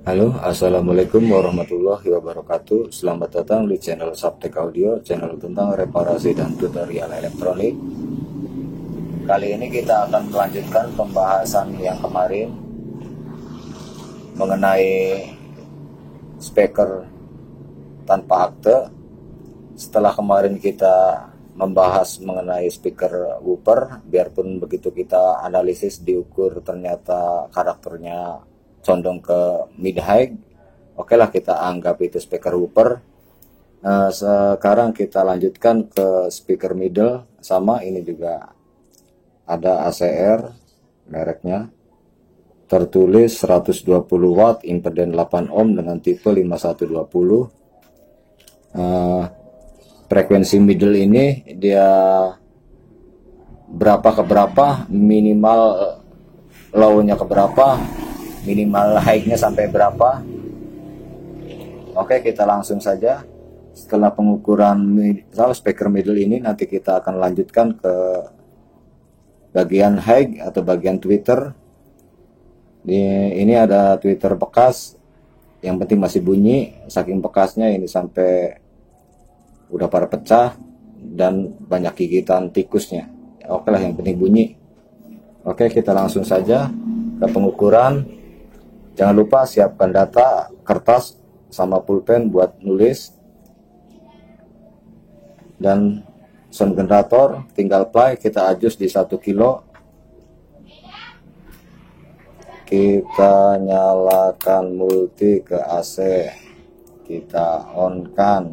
Halo, assalamualaikum warahmatullahi wabarakatuh. Selamat datang di channel Subtek Audio, channel tentang reparasi dan tutorial elektronik. Kali ini kita akan melanjutkan pembahasan yang kemarin mengenai speaker tanpa akte. Setelah kemarin kita membahas mengenai speaker woofer, biarpun begitu kita analisis diukur ternyata karakternya condong ke mid high, oke lah kita anggap itu speaker woofer. Sekarang kita lanjutkan ke speaker middle, sama ini juga ada ACR mereknya, tertulis 120 watt, impeden 8 ohm dengan tipe 5120. Frekuensi middle ini dia berapa ke berapa, minimal low-nya ke berapa, minimal high-nya sampai berapa. Oke, kita langsung saja. Setelah pengukuran speaker middle ini, nanti kita akan lanjutkan ke bagian high atau bagian tweeter. Ini ada tweeter bekas, yang penting masih bunyi. Saking bekasnya ini sampai udah pada pecah dan banyak gigitan tikusnya. Oke lah, yang penting bunyi. Oke, kita langsung saja ke pengukuran. Jangan lupa siapkan data, kertas sama pulpen buat nulis. Dan sound generator tinggal play, kita adjust di 1 kilo. Kita nyalakan multi ke AC, kita on kan.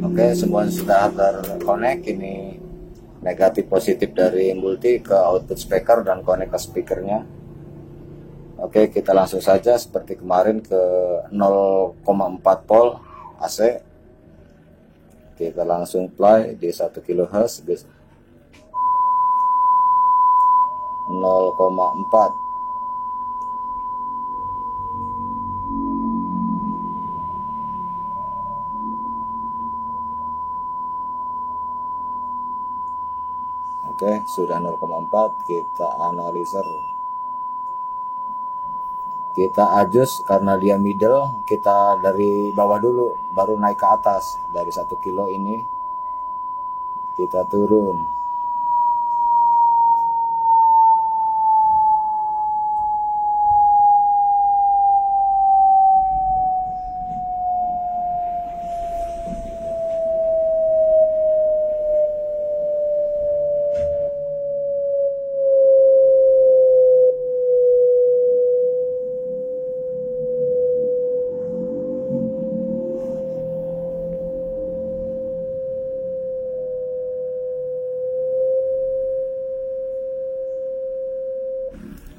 Oke, semua sudah terkonek. Ini negatif positif dari multi ke output speaker dan connect ke speakernya. Oke, kita langsung saja seperti kemarin ke 0,4 volt AC. Kita langsung play di 1 kHz 0,4. Oke, sudah 0,4. Kita analiser, kita adjust karena dia middle, kita dari bawah dulu baru naik ke atas. Dari 1 kilo ini kita turun.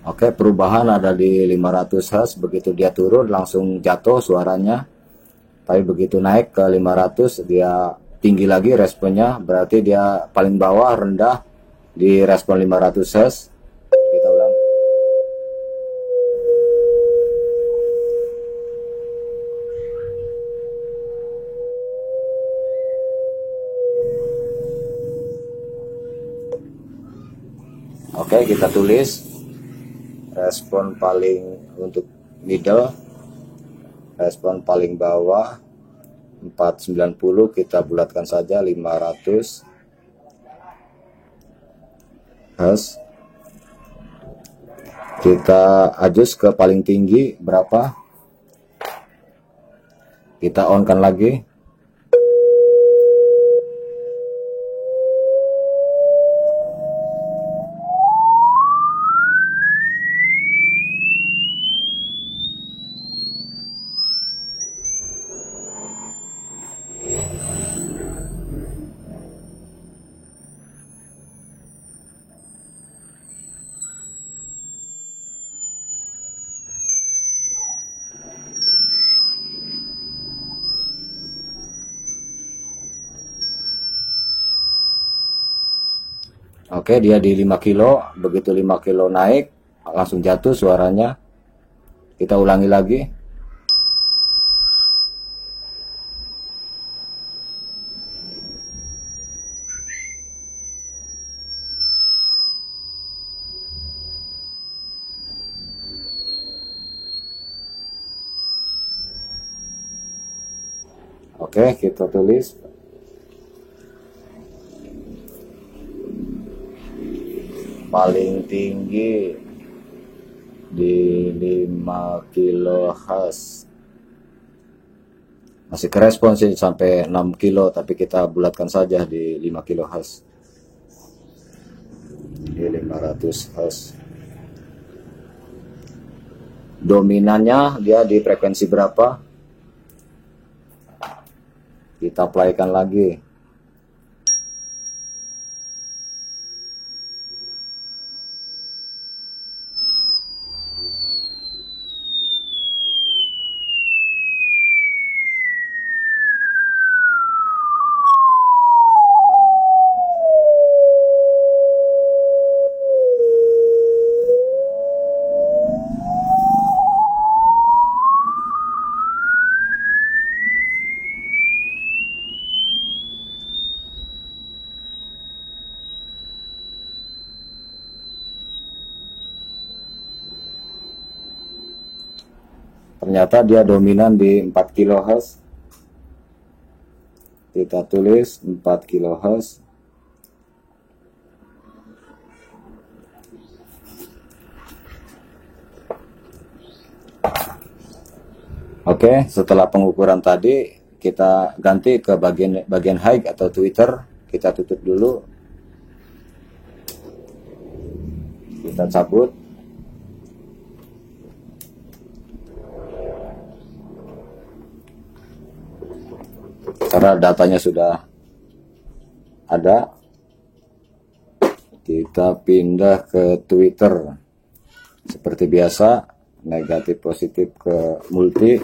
Oke, perubahan ada di 500 Hz. Begitu dia turun langsung jatuh suaranya. Tapi begitu naik ke 500 dia tinggi lagi responnya. Berarti dia paling bawah rendah di respon 500 Hz. Kita ulang. Oke, kita tulis respon paling untuk middle, respon paling bawah 490, kita bulatkan saja 500 Hz. Kita adjust ke paling tinggi berapa, kita on kan lagi. Oke, dia di 5 kilo. Begitu 5 kilo naik langsung jatuh suaranya. Kita ulangi lagi. Oke, kita tulis paling tinggi di 5 kHz. Masih kerespon sih sampai 6 kilo, tapi kita bulatkan saja di 5 kHz, di 500 Hz. Dominannya dia di frekuensi berapa, kita playkan lagi. Ternyata dia dominan di 4 kHz. Kita tulis 4 kHz. Oke, setelah pengukuran tadi kita ganti ke bagian high atau tweeter. Kita tutup dulu. Kita cabut. Karena datanya sudah ada, kita pindah ke Twitter. Seperti biasa, negatif positif ke multi.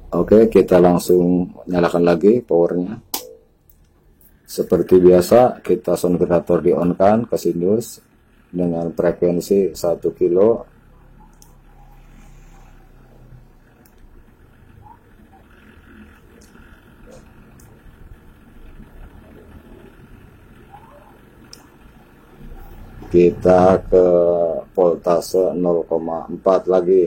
Oke, kita langsung nyalakan lagi powernya. Seperti biasa, kita sound generator di on kan ke sinus dengan frekuensi 1 kilo. Kita ke voltase 0,4 lagi.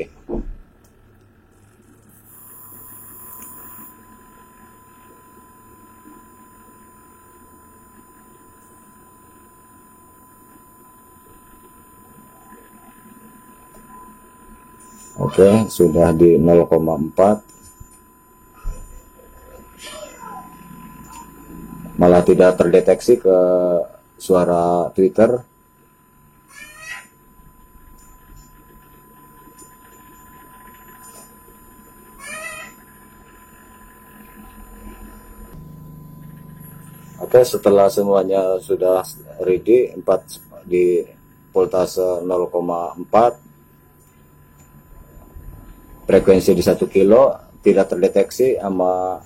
Oke, sudah di 0,4. Malah tidak terdeteksi ke suara Twitter. Oke, setelah semuanya sudah ready, 4 di voltase 0,4. Frekuensi di 1 kilo, tidak terdeteksi sama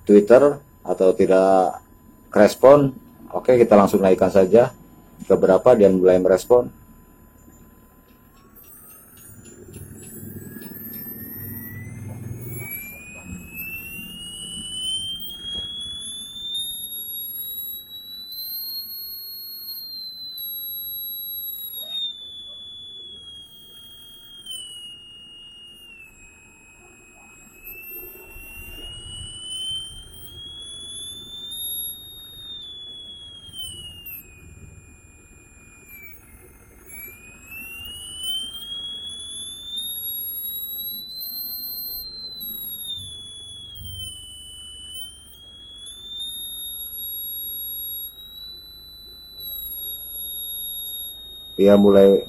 Twitter atau tidak respon. Oke, kita langsung naikkan saja ke berapa dia mulai merespon. Dia mulai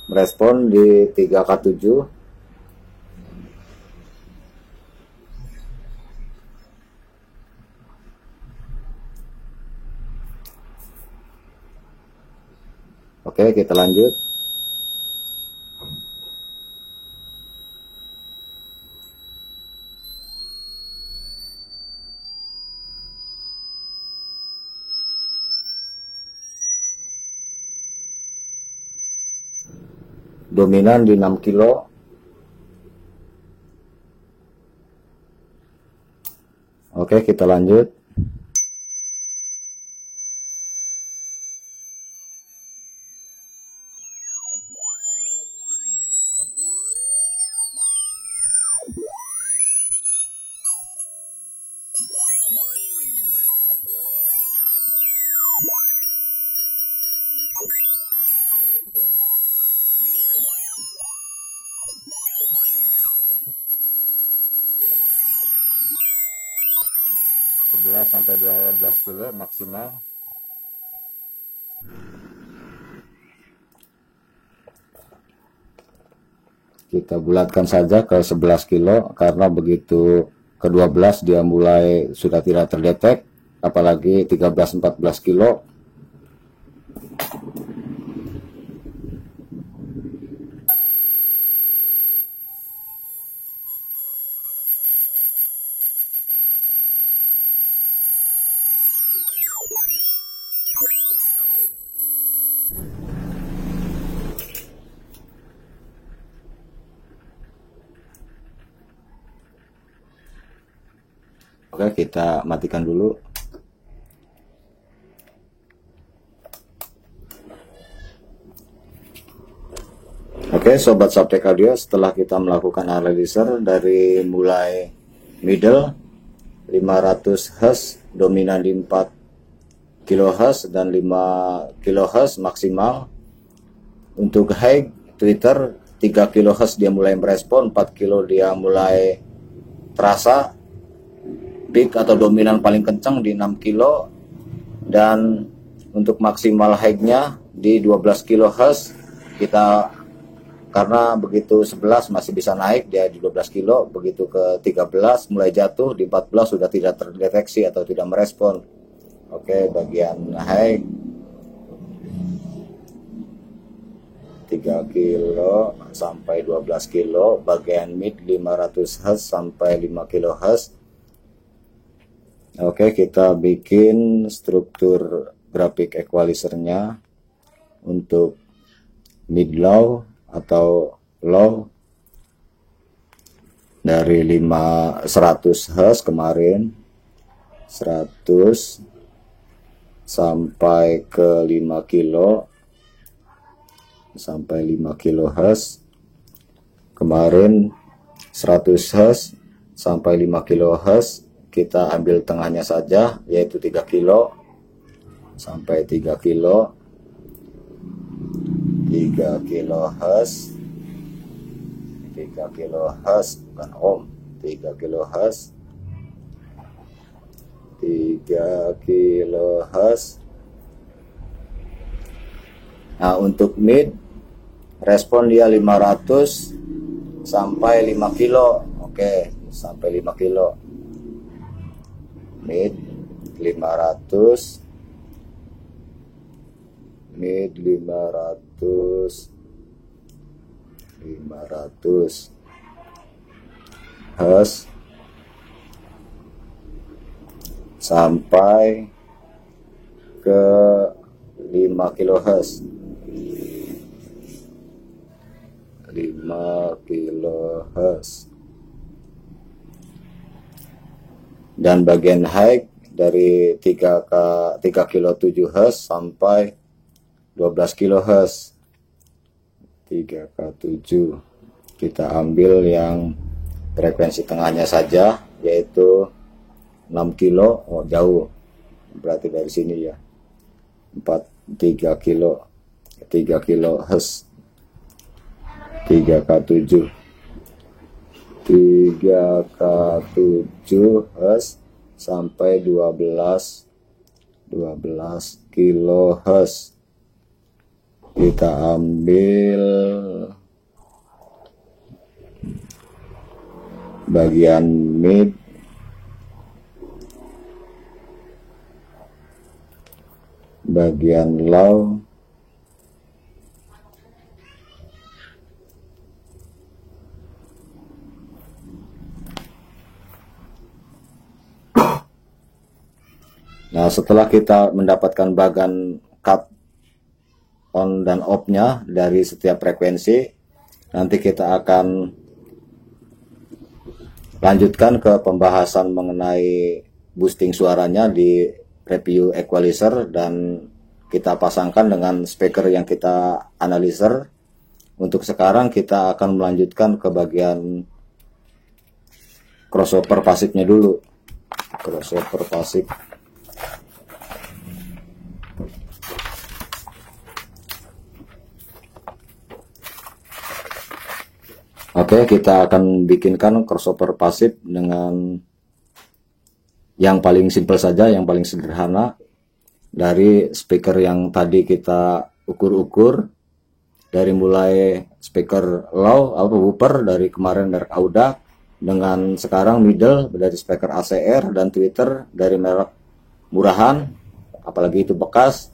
merespon di 3K7. Oke, kita lanjut. Dominan di 6 kilo. Oke, kita lanjut. Sampai 12 dulu maksimal. Kita bulatkan saja ke 11 kilo karena begitu ke 12 dia mulai sudah tidak terdetek, apalagi 13-14 kilo. Oke, kita matikan dulu. Oke, sobat Subtek Audio, setelah kita melakukan analyzer dari mulai middle 500 Hz, dominan di 4 kHz dan 5 kHz maksimal. Untuk high Twitter 3 kHz dia mulai merespon, 4 kilo dia mulai terasa. Peak atau dominan paling kencang di 6 kilo, dan untuk maksimal high-nya di 12 kHz. Kita karena begitu 11 masih bisa naik, dia di 12 kilo, begitu ke 13 mulai jatuh, di 14 sudah tidak terdeteksi atau tidak merespon. Oke, bagian high 3 kilo sampai 12 kilo, bagian mid 500 Hz sampai 5 kHz. Oke, kita bikin struktur grafik equalizer-nya untuk mid low atau low dari 100 Hz kemarin, 100 sampai ke 5 kilo, sampai 5 kHz kemarin, 100 Hz sampai 5 kHz. Kita ambil tengahnya saja, yaitu 3 kilo sampai 3 kilo, 3 kHz, 3 kHz bukan ohm, 3 kHz, 3 kHz. Nah, untuk mid respon dia 500 sampai 5 kilo. Oke, sampai 5 kilo. Mid 500, mid 500 Hz sampai ke 5 kHz, 5 kHz. Dan bagian high dari 3 kilo 7 Hz sampai 12 kHz, 3K7. Kita ambil yang frekuensi tengahnya saja, yaitu 6 kilo. Oh, jauh, berarti dari sini ya, 3 kilo 3 kHz, 3K7, 3K7 Hz sampai 12 kHz. Kita ambil bagian mid, bagian low Nah, setelah kita mendapatkan bagan cut on dan off-nya dari setiap frekuensi, nanti kita akan lanjutkan ke pembahasan mengenai boosting suaranya di review equalizer, dan kita pasangkan dengan speaker yang kita analizer. Untuk sekarang kita akan melanjutkan ke bagian crossover pasifnya dulu. Crossover pasif. Oke, kita akan bikinkan crossover pasif dengan yang paling simple saja, yang paling sederhana, dari speaker yang tadi kita ukur-ukur, dari mulai speaker low atau wooper dari kemarin merek Audac, dengan sekarang middle dari speaker ACR, dan tweeter dari merek murahan, apalagi itu bekas.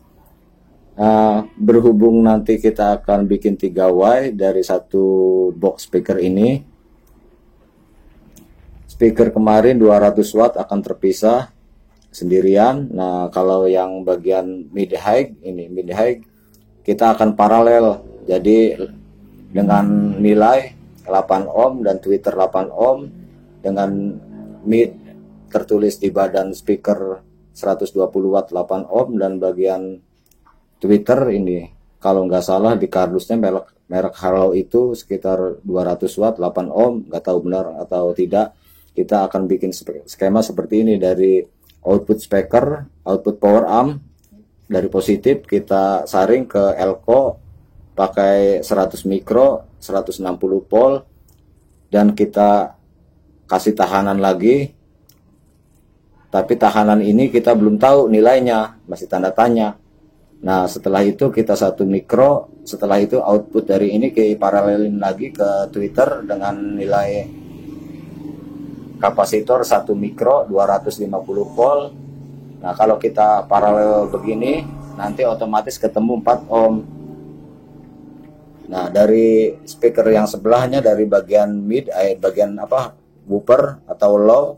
Berhubung nanti kita akan bikin 3Y dari satu box speaker ini, speaker kemarin 200 watt akan terpisah sendirian. Nah, kalau yang bagian mid high ini, mid high kita akan paralel. Jadi dengan nilai 8 ohm dan tweeter 8 ohm, dengan mid tertulis di badan speaker 120 watt 8 ohm, dan bagian tweeter ini kalau nggak salah di kardusnya merek Harlow itu sekitar 200 watt 8 ohm, nggak tahu benar atau tidak. Kita akan bikin skema seperti ini. Dari output speaker, output power amp, dari positif kita saring ke elko pakai 100 mikro 160 volt, dan kita kasih tahanan lagi, tapi tahanan ini kita belum tahu nilainya, masih tanda tanya. Nah, setelah itu kita 1 mikro, setelah itu output dari ini kita paralelin lagi ke tweeter dengan nilai kapasitor 1 mikro 250 volt. Nah, kalau kita paralel begini nanti otomatis ketemu 4 ohm. Nah, dari speaker yang sebelahnya, dari bagian mid, bagian wooper atau low,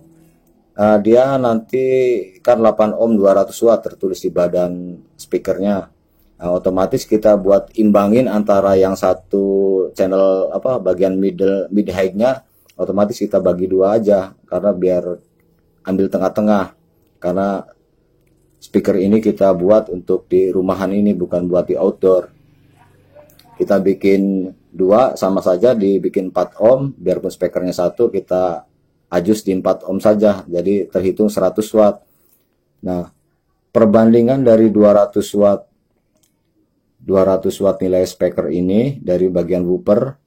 dia nanti kan 8 ohm 200 watt tertulis di badan speakernya. Nah, otomatis kita buat imbangin antara yang satu channel bagian mid high-nya, otomatis kita bagi dua aja, karena biar ambil tengah-tengah, karena speaker ini kita buat untuk di rumahan ini, bukan buat di outdoor. Kita bikin dua, sama saja dibikin 4 ohm, biarpun speakernya satu kita adjust di 4 ohm saja, jadi terhitung 100 watt. Nah, perbandingan dari 200 watt nilai speaker ini dari bagian wooper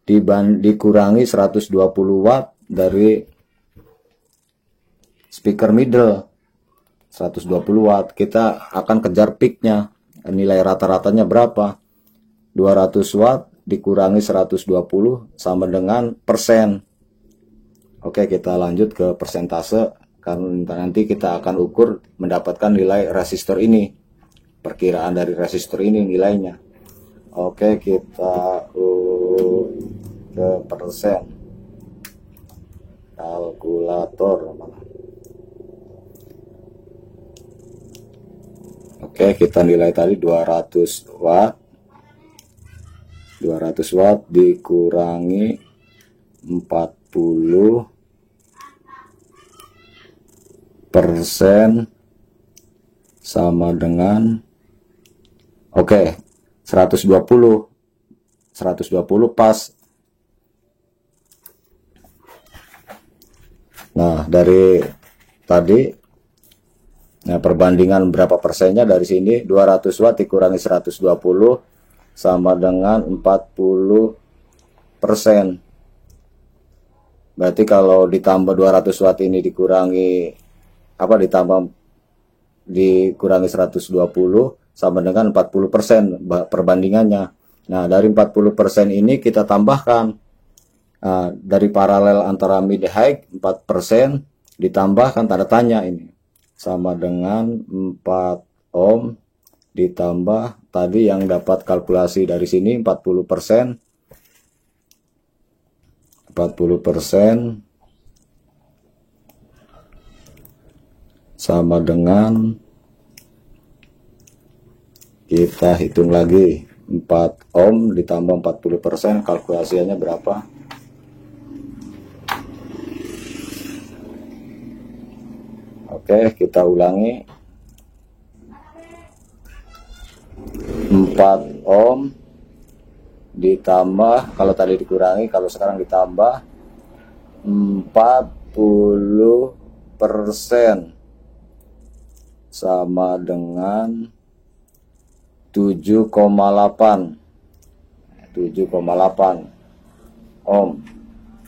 dikurangi 120 watt dari speaker middle 120 watt, kita akan kejar peaknya, nilai rata-ratanya berapa. 200 watt dikurangi 120 sama dengan persen. Oke, kita lanjut ke persentase, karena nanti kita akan ukur mendapatkan nilai resistor ini, perkiraan dari resistor ini nilainya. Oke, kita ke persen, kalkulator. Oke, kita nilai tadi 200 watt. 200 watt dikurangi 40% sama dengan 120 pas. Nah, dari tadi, nah, perbandingan berapa persennya dari sini, 200 watt dikurangi 120 sama dengan 40%. Berarti kalau ditambah 200 watt ini dikurangi 120 sama dengan 40% perbandingannya. Nah, dari 40% ini kita tambahkan dari paralel antara mid high 4% ditambahkan tanda tanya ini sama dengan 4 ohm ditambah tadi yang dapat kalkulasi dari sini 40% sama dengan, kita hitung lagi, 4 ohm ditambah 40%, kalkulasinya berapa? Oke, kita ulangi. 4 ohm ditambah, kalau tadi dikurangi, kalau sekarang ditambah 40% sama dengan 7,8 ohm.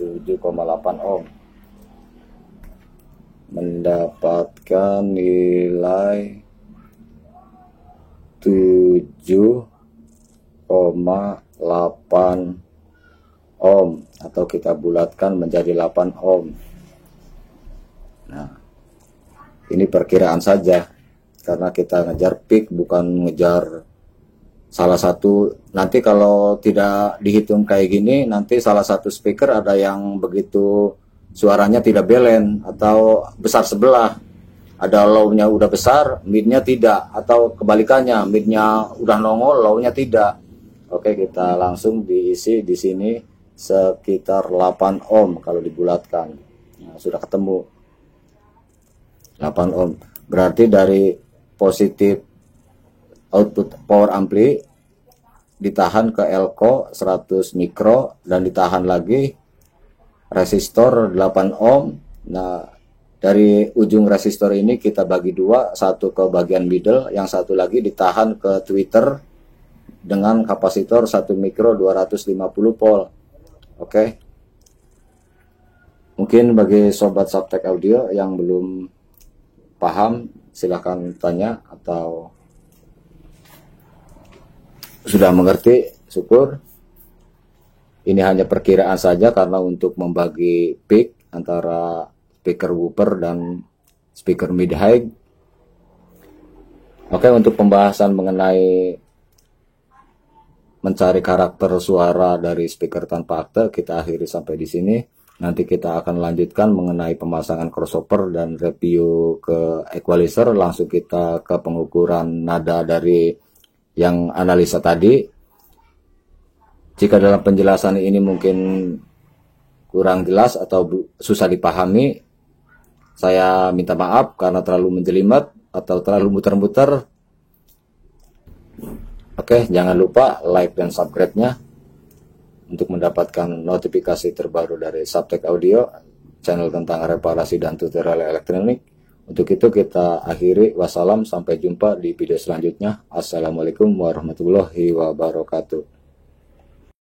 7,8 ohm mendapatkan nilai 7,8 ohm, atau kita bulatkan menjadi 8 ohm. Nah, ini perkiraan saja karena kita ngejar peak, bukan ngejar salah satu. Nanti kalau tidak dihitung kayak gini, nanti salah satu speaker ada yang begitu suaranya tidak balance atau besar sebelah, ada low-nya udah besar, mid-nya tidak, atau kebalikannya, mid-nya udah nongol, low-nya tidak. Oke, kita langsung diisi di sini sekitar 8 ohm kalau dibulatkan. Nah, sudah ketemu 8 ohm. Berarti dari positif output power ampli ditahan ke elko 100 mikro dan ditahan lagi resistor 8 ohm. Nah, dari ujung resistor ini kita bagi dua, satu ke bagian middle, yang satu lagi ditahan ke tweeter dengan kapasitor 1 mikro 250 volt. Oke. Mungkin bagi sobat Subtek Audio yang belum paham, silahkan tanya, atau sudah mengerti, syukur. Ini hanya perkiraan saja karena untuk membagi peak antara speaker woofer dan speaker mid high. Oke, untuk pembahasan mengenai mencari karakter suara dari speaker tanpa akte kita akhiri sampai di sini. Nanti kita akan lanjutkan mengenai pemasangan crossover dan review ke equalizer. Langsung kita ke pengukuran nada dari yang analisa tadi. Jika dalam penjelasan ini mungkin kurang jelas atau susah dipahami, saya minta maaf karena terlalu menjelimet atau terlalu muter-muter. Oke, jangan lupa like dan subscribe-nya untuk mendapatkan notifikasi terbaru dari Subtek Audio, channel tentang reparasi dan tutorial elektronik. Untuk itu kita akhiri. Wassalam, sampai jumpa di video selanjutnya. Assalamualaikum warahmatullahi wabarakatuh.